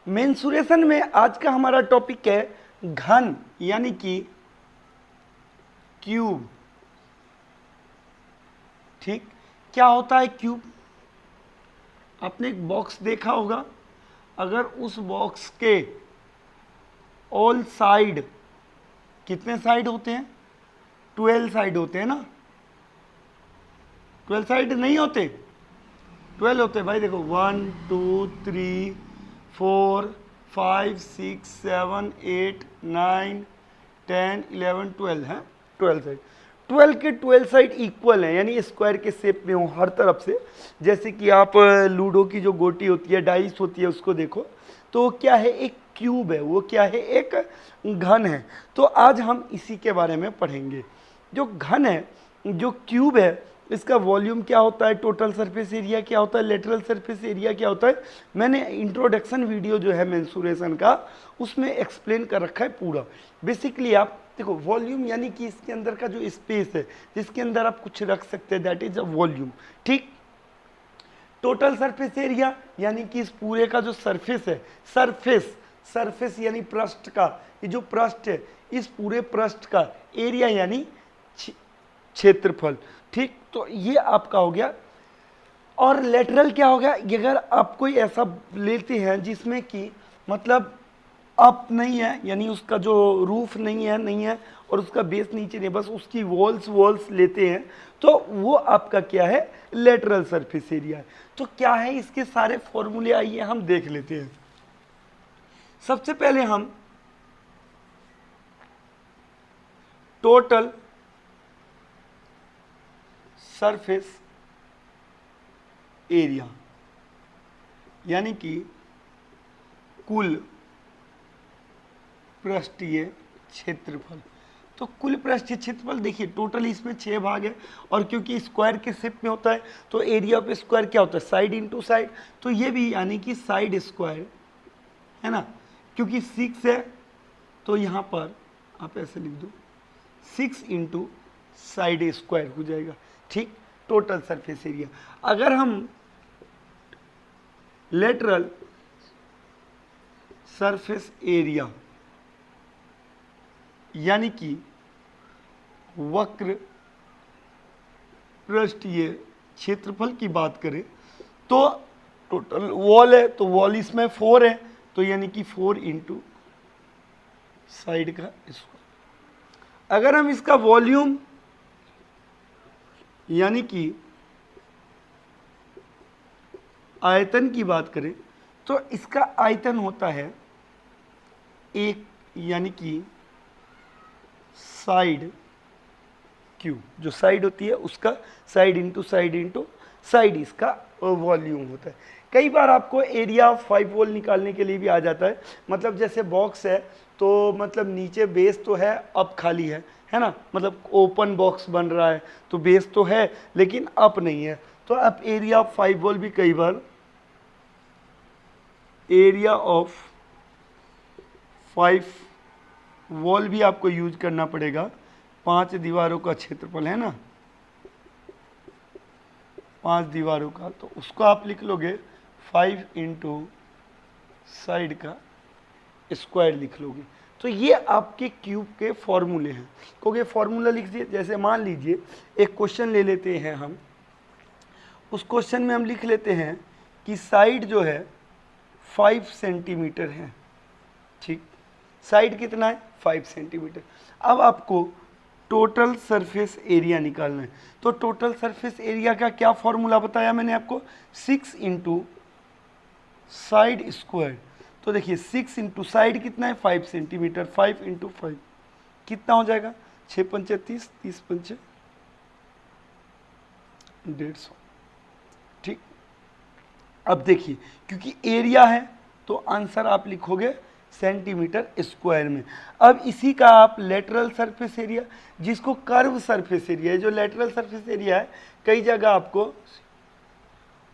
Mensuration में आज का हमारा टॉपिक है घन यानी कि क्यूब। ठीक, क्या होता है क्यूब? आपने एक बॉक्स देखा होगा, अगर उस बॉक्स के ऑल साइड, कितने साइड होते हैं? 12 साइड होते हैं ना। 12 साइड नहीं होते, 12 होते हैं भाई। देखो 1 2 3 4 5 6 7 8 9 10 11 12 है, 12 साइड। 12 के 12 साइड इक्वल है, यानी स्क्वायर के शेप में हो हर तरफ से। जैसे कि आप लूडो की जो गोटी होती है, डाइस होती है, उसको देखो तो वो क्या है? एक क्यूब है। वो क्या है? एक घन है। तो आज हम इसी के बारे में पढ़ेंगे। जो घन है, जो क्यूब है, इसका वॉल्यूम क्या होता है, टोटल सरफेस एरिया क्या होता है, लेटरल सरफेस एरिया क्या होता है, मैंने इंट्रोडक्शन वीडियो जो है मेंसुरेशन का, उसमें एक्सप्लेन कर रखा है पूरा। बेसिकली आप देखो, वॉल्यूम यानी कि इसके अंदर का जो स्पेस है, जिसके अंदर आप कुछ रख सकते हैं, दैट इज अ वॉल्यूम। ठीक। टोटल सरफेस एरिया यानी कि इस पूरे का जो सरफेस है, सरफेस यानी पृष्ठ का, ये जो पृष्ठ है, इस पूरे पृष्ठ का एरिया यानी क्षेत्रफल। ठीक, तो ये आपका हो गया। और लेटरल क्या हो गया? अगर आप कोई ऐसा लेते हैं जिसमें कि मतलब अप नहीं है, यानी उसका जो रूफ नहीं है और उसका बेस नीचे नहीं, बस उसकी वॉल्स लेते हैं, तो वो आपका क्या है? लेटरल सरफेस एरिया है। तो क्या है इसके सारे फॉर्मूले, आइए हम देख लेते हैं। सबसे पहले हम टोटल सरफेस एरिया यानी कि कुल पृष्ठीय क्षेत्रफल। तो कुल पृष्ठीय क्षेत्रफल देखिए, टोटल इसमें 6 भाग है, और क्योंकि स्क्वायर के शेप में होता है तो एरिया ऑफ स्क्वायर क्या होता है? Side into side. तो ये भी यानी कि साइड स्क्वायर है ना, क्योंकि 6 है तो यहाँ पर आप ऐसे लिख दो 6 इंटू साइड स्क्वायर हो जाएगा। ठीक, टोटल सरफेस एरिया। अगर हम लेटरल सरफेस एरिया यानी कि वक्र पृष्ठीय क्षेत्रफल की बात करें तो टोटल वॉल है, तो वॉल इसमें 4 है, तो यानी कि 4 इंटू साइड का स्क्वायर। अगर हम इसका वॉल्यूम यानी कि आयतन की बात करें तो इसका आयतन होता है एक, यानी कि साइड क्यूब। जो साइड होती है उसका साइड इंटू साइड इसका वॉल्यूम होता है। कई बार आपको एरिया 5 वॉल निकालने के लिए भी आ जाता है। मतलब जैसे बॉक्स है तो मतलब नीचे बेस तो है, अब खाली है ना, मतलब ओपन बॉक्स बन रहा है तो बेस तो है लेकिन अप नहीं है, तो अब एरिया ऑफ 5 वॉल भी कई बार एरिया ऑफ 5 वॉल भी आपको यूज करना पड़ेगा। 5 दीवारों का क्षेत्रफल है ना, 5 दीवारों का, तो उसको आप लिख लोगे 5 इंटू साइड का स्क्वायर लिख लोगे। तो ये आपके क्यूब के फॉर्मूले हैं। क्योंकि फॉर्मूला लिख दिए, जैसे मान लीजिए एक क्वेश्चन ले लेते हैं हम, उस क्वेश्चन में हम लिख लेते हैं कि साइड जो है 5 सेंटीमीटर है। ठीक, साइड कितना है? 5 सेंटीमीटर। अब आपको टोटल सरफेस एरिया निकालना है। तो टोटल सरफेस एरिया का क्या फॉर्मूला बताया मैंने आपको? 6 इंटू साइड स्क्वायर। तो देखिए 6 इंटू साइड कितना है? 5 सेंटीमीटर। 5 इंटू 5 कितना हो जाएगा? 6 पंचे 30, 30 पंचे 150। ठीक, अब देखिए क्योंकि एरिया है तो आंसर आप लिखोगे सेंटीमीटर स्क्वायर में। अब इसी का आप लेटरल सरफेस एरिया, जिसको कर्व सरफेस एरिया है, जो लेटरल सरफेस एरिया है, कई जगह आपको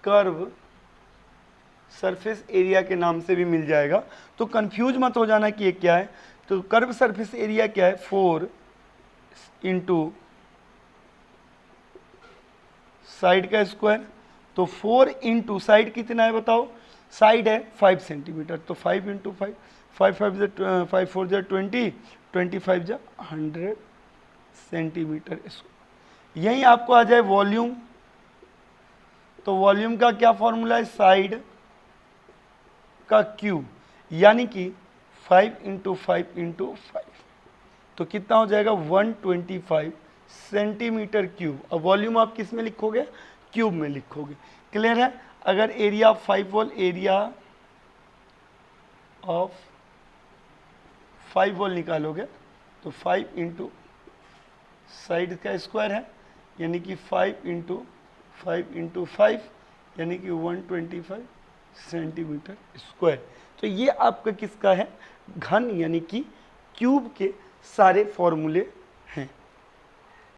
कर्व सरफेस एरिया के नाम से भी मिल जाएगा, तो कंफ्यूज मत हो जाना कि ये क्या है। तो कर्व सरफेस एरिया क्या है? 4 इंटू साइड का स्क्वायर। तो 4 इंटू साइड कितना है बताओ? साइड है 5 सेंटीमीटर, तो 5 इंटू 5, 5 4 जा 20, 25 जा 100 सेंटीमीटर स्क्वायर। यहीं आपको आ जाए वॉल्यूम, तो वॉल्यूम का क्या फॉर्मूला है, साइड का क्यूब, यानी कि 5 इंटू 5 इंटू 5, तो कितना हो जाएगा 125 सेंटीमीटर क्यूब। अब वॉल्यूम आप किस में लिखोगे, क्यूब में लिखोगे। क्लियर है। अगर area 5 wall, area of 5 wall निकालोगे तो 5 इंटू साइड का स्क्वायर है, यानी कि 5 इंटू 5 इंटू 5, यानी कि 125 सेंटीमीटर स्क्वायर। तो ये आपका किसका है, घन यानी कि क्यूब के सारे फॉर्मूले